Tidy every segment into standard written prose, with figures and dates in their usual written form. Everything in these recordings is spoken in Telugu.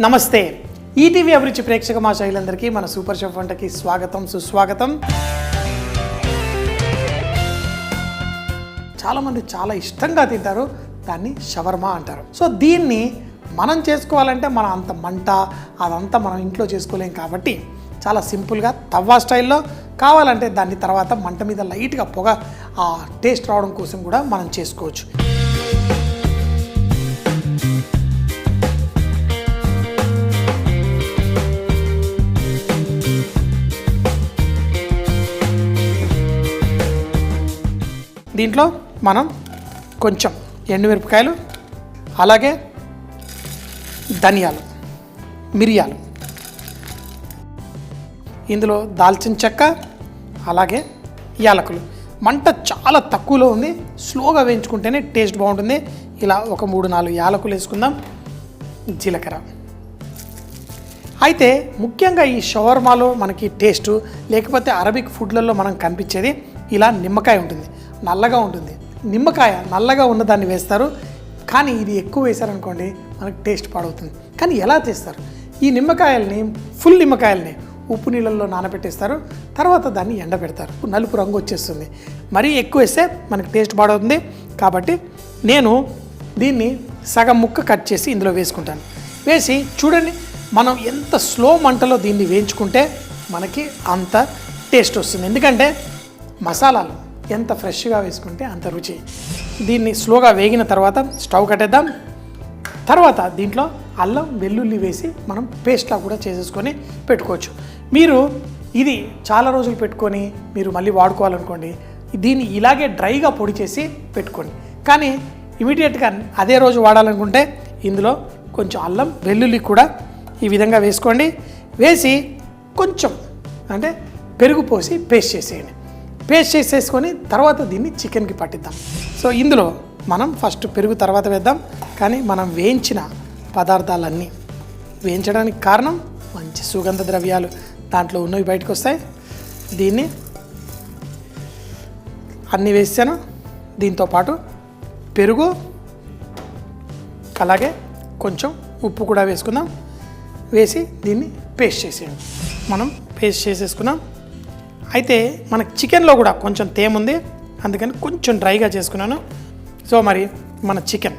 నమస్తే. ఈటీవీ అభిరుచి ప్రేక్షక మహాశయులందరికీ మన సూపర్ షెఫ్ వంటకి స్వాగతం, సుస్వాగతం. చాలామంది చాలా ఇష్టంగా తింటారు, దాన్ని షవర్మా అంటారు. సో దీన్ని మనం చేసుకోవాలంటే మన అంత మంట అదంతా మనం ఇంట్లో చేసుకోలేం కాబట్టి చాలా సింపుల్గా తవ్వా స్టైల్లో, కావాలంటే దాన్ని తర్వాత మంట మీద లైట్గా పొగ ఆ టేస్ట్ రావడం కోసం కూడా మనం చేసుకోవచ్చు. దీంట్లో మనం కొంచెం ఎండుమిరపకాయలు, అలాగే ధనియాలు, మిరియాలు, ఇందులో దాల్చిన చెక్క, అలాగే యాలకులు. మంట చాలా తక్కువలో ఉంది, స్లోగా వేయించుకుంటేనే టేస్ట్ బాగుంటుంది. ఇలా ఒక 3-4 యాలకులు వేసుకుందాం. జీలకర్ర. అయితే ముఖ్యంగా ఈ షవర్మాలో మనకి టేస్టు, లేకపోతే అరబిక్ ఫుడ్లలో మనం కనిపించేది ఇలా నిమ్మకాయ ఉంటుంది, నల్లగా ఉంటుంది. నిమ్మకాయ నల్లగా ఉన్నదాన్ని వేస్తారు, కానీ ఇది ఎక్కువ వేశారనుకోండి మనకు టేస్ట్ పాడవుతుంది. కానీ ఎలా చేస్తారు? ఈ నిమ్మకాయల్ని, ఫుల్ నిమ్మకాయల్ని ఉప్పు నీళ్ళల్లో నానబెట్టేస్తారు, తర్వాత దాన్ని ఎండబెడతారు, నలుపు రంగు వచ్చేస్తుంది. మరీ ఎక్కువ వేస్తే మనకు టేస్ట్ పాడవుతుంది. కాబట్టి నేను దీన్ని సగం ముక్క కట్ చేసి ఇందులో వేసుకుంటాను. వేసి చూడండి, మనం ఎంత స్లో మంటలో దీన్ని వేయించుకుంటే మనకి అంత టేస్ట్ వస్తుంది. ఎందుకంటే మసాలాలు ఎంత ఫ్రెష్గా వేసుకుంటే అంత రుచి. దీన్ని స్లోగా వేగిన తర్వాత స్టవ్ కట్టేద్దాం. తర్వాత దీంట్లో అల్లం వెల్లుల్లి వేసి మనం పేస్ట్లా కూడా చేసేసుకొని పెట్టుకోవచ్చు. మీరు ఇది చాలా రోజులు పెట్టుకొని మీరు మళ్ళీ వాడుకోవాలనుకోండి, దీన్ని ఇలాగే డ్రైగా పొడి చేసి పెట్టుకోండి. కానీ ఇమీడియట్గా అదే రోజు వాడాలనుకుంటే ఇందులో కొంచెం అల్లం వెల్లుల్లి కూడా ఈ విధంగా వేసుకోండి. వేసి కొంచెం అంటే పెరుగు పోసి పేస్ట్ చేసేయండి. పేస్ట్ చేసేసుకొని తర్వాత దీన్ని చికెన్కి పట్టిద్దాం. సో ఇందులో మనం ఫస్ట్ పెరుగు తర్వాత వేద్దాం. కానీ మనం వేయించిన పదార్థాలన్నీ వేయించడానికి కారణం మంచి సుగంధ ద్రవ్యాలు దాంట్లో ఉన్నవి బయటకు వస్తాయి. దీన్ని అన్నీ వేసాను. దీంతోపాటు పెరుగు, అలాగే కొంచెం ఉప్పు కూడా వేసుకుందాం. వేసి దీన్ని పేస్ట్ చేసేయండి. మనం పేస్ట్ చేసేసుకున్నాం. అయితే మనకి చికెన్లో కూడా కొంచెం తేమ ఉంది, అందుకని కొంచెం డ్రైగా చేసుకున్నాను. సో మరి మన చికెన్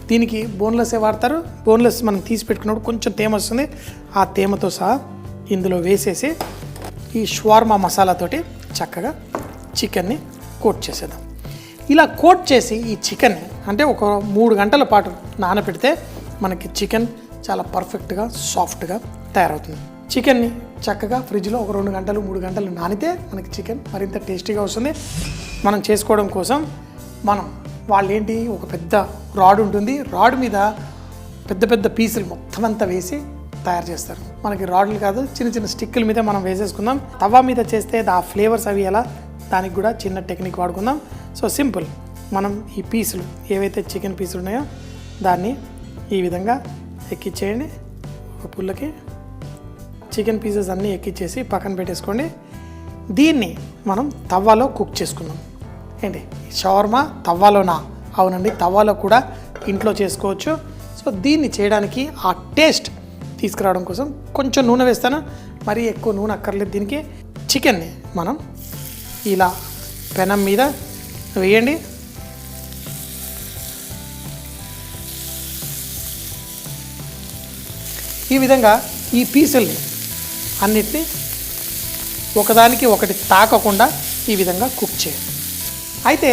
దీనికి బోన్లెస్సే వాడతారు. బోన్లెస్ మనం తీసి పెట్టుకున్నప్పుడు కొంచెం తేమ వస్తుంది. ఆ తేమతో సహా ఇందులో వేసేసి ఈ షవర్మా మసాలాతోటి చక్కగా చికెన్ని కోట్ చేసేద్దాం. ఇలా కోట్ చేసి ఈ చికెన్ని అంటే ఒక 3 గంటల పాటు నానబెడితే మనకి చికెన్ చాలా పర్ఫెక్ట్గా సాఫ్ట్గా తయారవుతుంది. చికెన్ని చక్కగా ఫ్రిడ్జ్లో ఒక 2 గంటలు 3 గంటలు నానితే మనకి చికెన్ మరింత టేస్టీగా వస్తుంది. మనం చేసుకోవడం కోసం వాళ్ళేంటి ఒక పెద్ద రాడ్ ఉంటుంది, రాడ్ మీద పెద్ద పెద్ద పీసులు మొత్తం అంతా వేసి తయారు చేస్తారు. మనకి రాడ్లు కాదు, చిన్న చిన్న స్టిక్కుల మీద మనం వేసేసుకుందాం. తవా మీద చేస్తే ఆ ఫ్లేవర్స్ అవి ఎలా, దానికి కూడా చిన్న టెక్నిక్ వాడుకుందాం. సో సింపుల్, మనం ఈ పీసులు ఏవైతే చికెన్ పీసులు ఉన్నాయో దాన్ని ఈ విధంగా ఎక్కిచ్చేయండి. ఒక పుల్లకి చికెన్ పీసెస్ అన్నీ ఎక్కిచ్చేసి పక్కన పెట్టేసుకోండి. దీన్ని మనం తవ్వాలో కుక్ చేసుకుందాం. ఏంటి షవర్మా తవ్వాలోనా? అవునండి, తవ్వాలో కూడా ఇంట్లో చేసుకోవచ్చు. సో దీన్ని చేయడానికి ఆ టేస్ట్ తీసుకురావడం కోసం కొంచెం నూనె వేస్తాను. మరీ ఎక్కువ నూనె అక్కర్లేదు దీనికి. చికెన్ని మనం ఇలా పెనం మీద వేయండి. ఈ విధంగా ఈ పీసుల్ని అన్నిటినీ ఒకదానికి ఒకటి తాకకుండా ఈ విధంగా కుక్ చేయండి. అయితే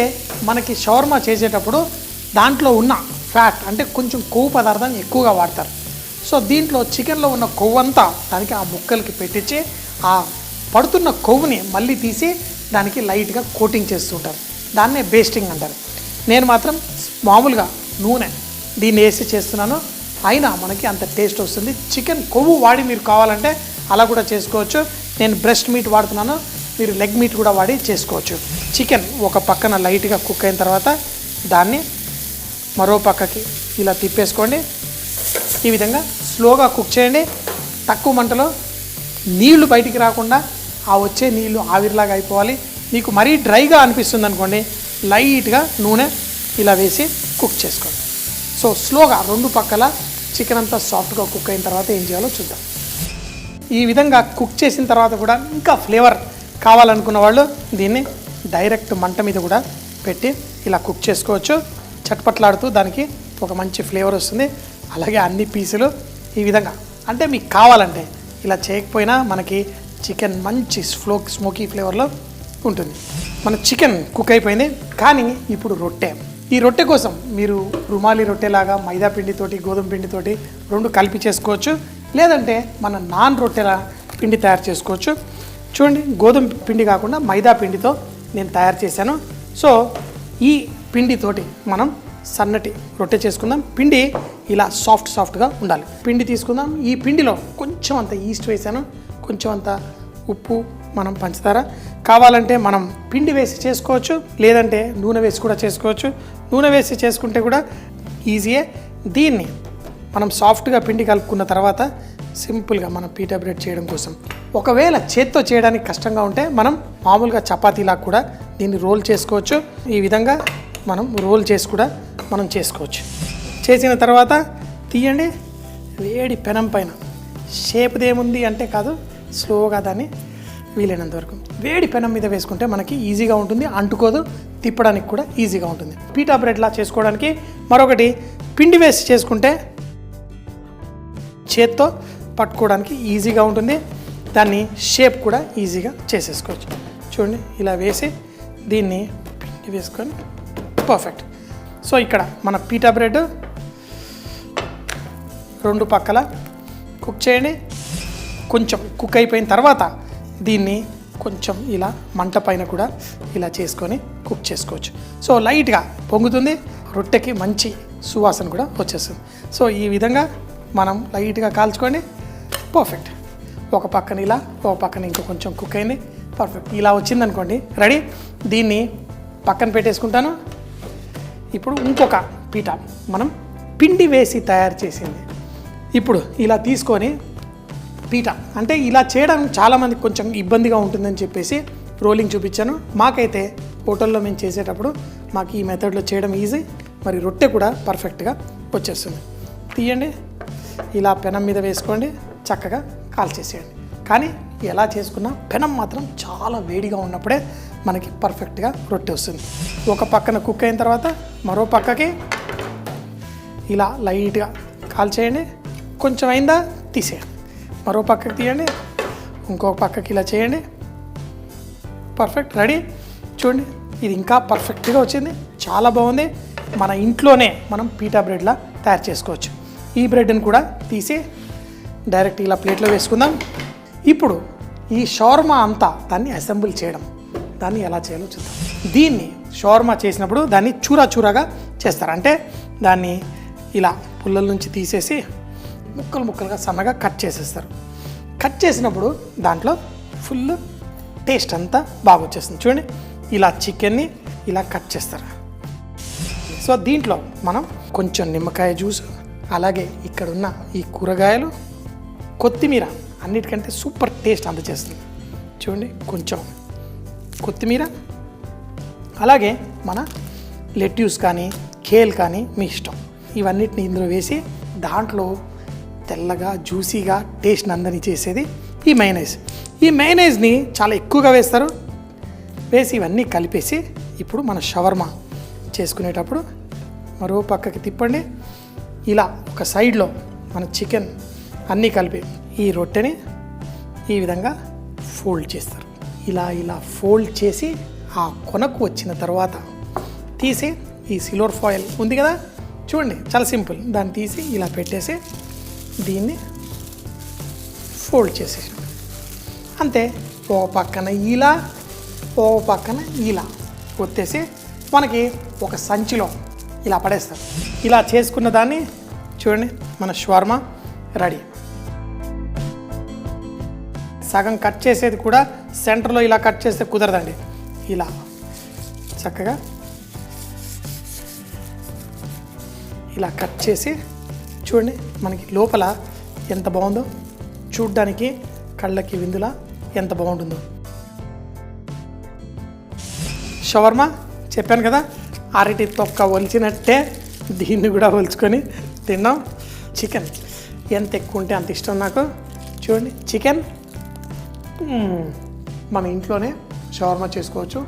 మనకి షవర్మా చేసేటప్పుడు దాంట్లో ఉన్న ఫ్యాట్ అంటే కొంచెం కొవ్వు పదార్థాన్ని ఎక్కువగా వాడతారు. సో దీంట్లో చికెన్లో ఉన్న కొవ్వు అంతా దానికి ఆ ముక్కలకి పెట్టించి ఆ పడుతున్న కొవ్వుని మళ్ళీ తీసి దానికి లైట్గా కోటింగ్ చేస్తుంటారు. దాన్నే బేస్టింగ్ అంటారు. నేను మాత్రం మామూలుగా నూనె దీన్ని వేసి చేస్తున్నాను, అయినా మనకి అంత టేస్ట్ వస్తుంది. చికెన్ కొవ్వు వాడి మీరు కావాలంటే అలా కూడా చేసుకోవచ్చు. నేను బ్రెస్ట్ మీట్ వాడుతున్నాను, మీరు లెగ్ మీట్ కూడా వాడి చేసుకోవచ్చు. చికెన్ ఒక పక్కన లైట్గా కుక్ అయిన తర్వాత దాన్ని మరో పక్కకి ఇలా తిప్పేసుకోండి. ఈ విధంగా స్లోగా కుక్ చేయండి. తక్కువ మంటలో నీళ్లు బయటికి రాకుండా ఆ వచ్చే నీళ్లు ఆవిరిలాగా అయిపోవాలి. మీకు మరీ డ్రైగా అనిపిస్తుంది అనుకోండి, లైట్గా నూనె ఇలా వేసి కుక్ చేసుకోండి. సో స్లోగా 2 పక్కల చికెన్ అంతా సాఫ్ట్గా కుక్ అయిన తర్వాత ఏం చేయాలో చూద్దాం. ఈ విధంగా కుక్ చేసిన తర్వాత కూడా ఇంకా ఫ్లేవర్ కావాలనుకున్న వాళ్ళు దీన్ని డైరెక్ట్ మంట మీద కూడా పెట్టి ఇలా కుక్ చేసుకోవచ్చు. చట్పట్లాడుతూ దానికి ఒక మంచి ఫ్లేవర్ వస్తుంది. అలాగే అన్ని పీసులు ఈ విధంగా అంటే మీకు కావాలంటే ఇలా చేయకపోయినా మనకి చికెన్ మంచి స్మోకీ ఫ్లేవర్లో ఉంటుంది. మన చికెన్ కుక్ అయిపోయింది. కానీ ఇప్పుడు రొట్టె. ఈ రొట్టె కోసం మీరు రుమాలి రొట్టెలాగా మైదా పిండితోటి గోధుమ పిండితోటి రెండు కలిపి చేసుకోవచ్చు. లేదంటే మన నాన్ రొట్టెల పిండి తయారు చేసుకోవచ్చు. చూడండి, గోధుమ పిండి కాకుండా మైదా పిండితో నేను తయారు చేశాను. సో ఈ పిండితోటి మనం సన్నటి రొట్టె చేసుకుందాం. పిండి ఇలా సాఫ్ట్గా ఉండాలి. పిండి తీసుకుందాం. ఈ పిండిలో కొంచెం అంత ఈస్ట్ వేసాను, కొంచెం అంత ఉప్పు, మనం పంచదార. కావాలంటే మనం పిండి వేసి చేసుకోవచ్చు, లేదంటే నూనె వేసి కూడా చేసుకోవచ్చు. నూనె వేసి చేసుకుంటే కూడా ఈజీయే. దీన్ని మనం సాఫ్ట్గా పిండి కలుపుకున్న తర్వాత సింపుల్గా మనం పీటా బ్రెడ్ చేయడం కోసం, ఒకవేళ చేత్తో చేయడానికి కష్టంగా ఉంటే మనం మామూలుగా చపాతీలా కూడా దీన్ని రోల్ చేసుకోవచ్చు. ఈ విధంగా మనం రోల్ చేసి కూడా మనం చేసుకోవచ్చు. చేసిన తర్వాత తీయండి. వేడి పెనం పైన షేప్దేముంది అంటే కాదు, స్లోగా దాన్ని వీలైనంత వరకు వేడి పెనం మీద వేసుకుంటే మనకి ఈజీగా ఉంటుంది, అంటుకోదు, తిప్పడానికి కూడా ఈజీగా ఉంటుంది. పీటా బ్రెడ్లా చేసుకోవడానికి మరొకటి, పిండి వేసి చేసుకుంటే చేత్తో పట్టుకోవడానికి ఈజీగా ఉంటుంది. దాన్ని షేప్ కూడా ఈజీగా చేసేసుకోవచ్చు. చూడండి, ఇలా వేసి దీన్ని పిండి వేసుకొని పర్ఫెక్ట్. సో ఇక్కడ మన పీటా బ్రెడ్ రెండు పక్కల కుక్ చేయండి. కొంచెం కుక్ అయిపోయిన తర్వాత దీన్ని కొంచెం ఇలా మంట పైన కూడా ఇలా చేసుకొని కుక్ చేసుకోవచ్చు. సో లైట్గా పొంగుతుంది, రొట్టెకి మంచి సువాసన కూడా వచ్చేస్తుంది. సో ఈ విధంగా మనం లైట్గా కాల్చుకోండి. పర్ఫెక్ట్. ఒక పక్కన ఇలా, ఒక పక్కన ఇంకో కొంచెం కుక్ అయింది. పర్ఫెక్ట్. ఇలా వచ్చిందనుకోండి, రెడీ. దీన్ని పక్కన పెట్టేసుకుంటాను. ఇప్పుడు ఇంకొక పీటా మనం పిండి వేసి తయారు చేసింది ఇప్పుడు ఇలా తీసుకొని పీటా, అంటే ఇలా చేయడం చాలామందికి కొంచెం ఇబ్బందిగా ఉంటుందని చెప్పేసి రోలింగ్ చూపించాను. మాకైతే హోటల్లో మేము చేసేటప్పుడు మాకు ఈ మెథడ్లో చేయడం ఈజీ, మరి రొట్టె కూడా పర్ఫెక్ట్గా వచ్చేస్తుంది. తీయండి, ఇలా పెనం మీద వేసుకోండి, చక్కగా కాల్చేసేయండి. కానీ ఎలా చేసుకున్నా పెనం మాత్రం చాలా వేడిగా ఉన్నప్పుడే మనకి పర్ఫెక్ట్గా రొట్టె వస్తుంది. ఒక పక్కన కుక్ అయిన తర్వాత మరో పక్కకి ఇలా లైట్గా కాల్చేయండి. కొంచెం అయిందా తీసేయండి, మరో పక్కకి తీయండి, ఇంకొక పక్కకి ఇలా చేయండి. Perfect, ready. చూడండి, ఇది ఇంకా పర్ఫెక్ట్గా వచ్చింది, చాలా బాగుంది. మన ఇంట్లోనే మనం పీటా బ్రెడ్లా తయారు చేసుకోవచ్చు. ఈ బ్రెడ్ని కూడా తీసి డైరెక్ట్ ఇలా ప్లేట్లో వేసుకుందాం. ఇప్పుడు ఈ షవర్మా అంతా దాన్ని అసెంబుల్ చేయడం, దాన్ని ఎలా చేయాలో చూద్దాం. దీన్ని షవర్మా చేసినప్పుడు దాన్ని చూరాగా చేస్తారు. అంటే దాన్ని ఇలా పుల్లల నుంచి తీసేసి ముక్కలుగా సన్నగా కట్ చేసేస్తారు. కట్ చేసినప్పుడు దాంట్లో ఫుల్ టేస్ట్ అంతా బాగా వచ్చేస్తుంది. చూడండి, ఇలా చికెన్ని ఇలా కట్ చేస్తారు. సో దీంట్లో మనం కొంచెం నిమ్మకాయ జ్యూస్, అలాగే ఇక్కడున్న ఈ కూరగాయలు, కొత్తిమీర అన్నిటికంటే సూపర్ టేస్ట్ అందజేస్తుంది. చూడండి, కొంచెం కొత్తిమీర, అలాగే మన లెట్యూస్ కానీ కేల్ కానీ మీ ఇష్టం, ఇవన్నిటిని ఇందులో వేసి దాంట్లో తెల్లగా జ్యూసీగా టేస్ట్ని అందని చేసేది ఈ మైనైజ్. ఈ మైనైజ్ని చాలా ఎక్కువగా వేస్తారు. వేసి ఇవన్నీ కలిపేసి ఇప్పుడు మన షవర్మా చేసుకునేటప్పుడు మరో పక్కకి తిప్పండి. ఇలా ఒక సైడ్లో మన చికెన్ అన్నీ కలిపి ఈ రొట్టెని ఈ విధంగా ఫోల్డ్ చేస్తారు. ఇలా ఫోల్డ్ చేసి ఆ కొనకు వచ్చిన తర్వాత తీసి ఈ సిల్వర్ ఫాయిల్ ఉంది కదా, చూడండి చాలా సింపుల్, దాన్ని తీసి ఇలా పెట్టేసి దీన్ని ఫోల్డ్ చేసేసి అంతే. ఓ పక్కన ఇలా, ఓ పక్కన ఇలా కొట్టేసి మనకి ఒక సంచిలో ఇలా పడేస్తారు. ఇలా చేసుకున్న దాన్ని చూడండి, మన షవర్మా రెడీ. సగం కట్ చేసేది కూడా సెంటర్లో ఇలా కట్ చేస్తే కుదరదండి. ఇలా చక్కగా ఇలా కట్ చేసి చూడండి, మనకి లోపల ఎంత బాగుందో, చూడ్డానికి కళ్ళకి విందులా ఎంత బాగుంటుందో. షవర్మా చెప్పాను కదా, అరటి తొక్క ఒలిచినట్టే దీన్ని కూడా ఒలుచుకొని తిన్నాం. చికెన్ ఎంత ఎక్కువ ఉంటే అంత ఇష్టం నాకు. చూడండి చికెన్ మన ఇంట్లోనే షవర్మా చేసుకోవచ్చు,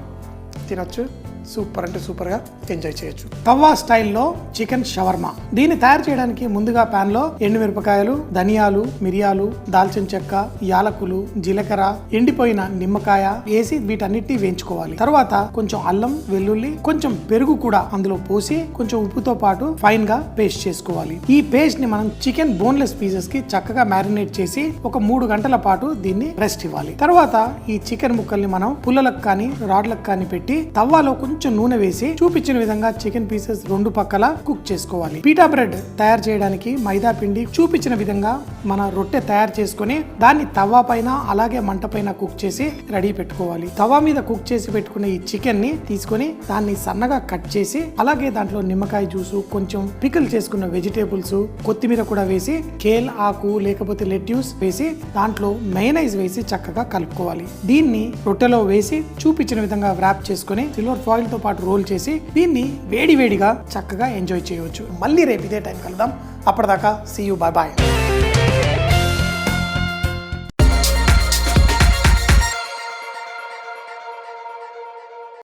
తినొచ్చు. సూపర్ అంటే సూపర్గా ఎంజాయ్ చేయొచ్చు. తవ్వా స్టైల్లో చికెన్ షవర్మా. దీన్ని తయారు చేయడానికి ముందుగా ప్యాన్ లో ఎండుమిరపకాయలు, ధనియాలు, మిరియాలు, దాల్చిన చెక్క, యాలకులు, జీలకర్ర, ఎండిపోయిన నిమ్మకాయ వేసి వీటన్నిటిని వేయించుకోవాలి. తర్వాత కొంచెం అల్లం, వెల్లుల్లి, కొంచెం పెరుగు కూడా అందులో పోసి కొంచెం ఉప్పుతో పాటు ఫైన్ గా పేస్ట్ చేసుకోవాలి. ఈ పేస్ట్ ని మనం చికెన్ బోన్లెస్ పీసెస్ కి చక్కగా మ్యారినేట్ చేసి ఒక 3 గంటల పాటు దీన్ని రెస్ట్ ఇవ్వాలి. తర్వాత ఈ చికెన్ ముక్కల్ని మనం పుల్లలకు కానీ రాడ్లకు కానీ పెట్టి తవ్వాలో కొంచెం నూనె వేసి చూపించిన విధంగా చికెన్ పీసెస్ 2 పక్కల కుక్ చేసుకోవాలి. పీటా బ్రెడ్ తయారు చేయడానికి మైదా పిండి చూపించిన విధంగా మన రొట్టె తయారు చేసుకుని దాన్ని తవ్వా పైన అలాగే మంట పైన కుక్ చేసి రెడీ పెట్టుకోవాలి. తవ్వా మీద కుక్ చేసి పెట్టుకున్న ఈ చికెన్ ని తీసుకొని దాన్ని సన్నగా కట్ చేసి అలాగే దాంట్లో నిమ్మకాయ జ్యూసు, కొంచెం పికిల్ చేసుకున్న వెజిటేబుల్స్, కొత్తిమీర కూడా వేసి కేల్ ఆకు లేకపోతే లెట్యూస్ వేసి దాంట్లో మయోనైజ్ వేసి చక్కగా కలుపుకోవాలి. దీన్ని రొట్టెలో వేసి చూపించిన విధంగా వ్రాప్ చేసుకుని సిల్వర్ ఫాయిల్ తో పాటు రోల్ చేసి దీన్ని వేడివేడిగా చక్కగా ఎంజాయ్ చేయవచ్చు. మళ్ళీ రేపు ఇదే టైం కలుద్దాం. అప్పటిదాకా సీ యూ, బాయ్ బాయ్.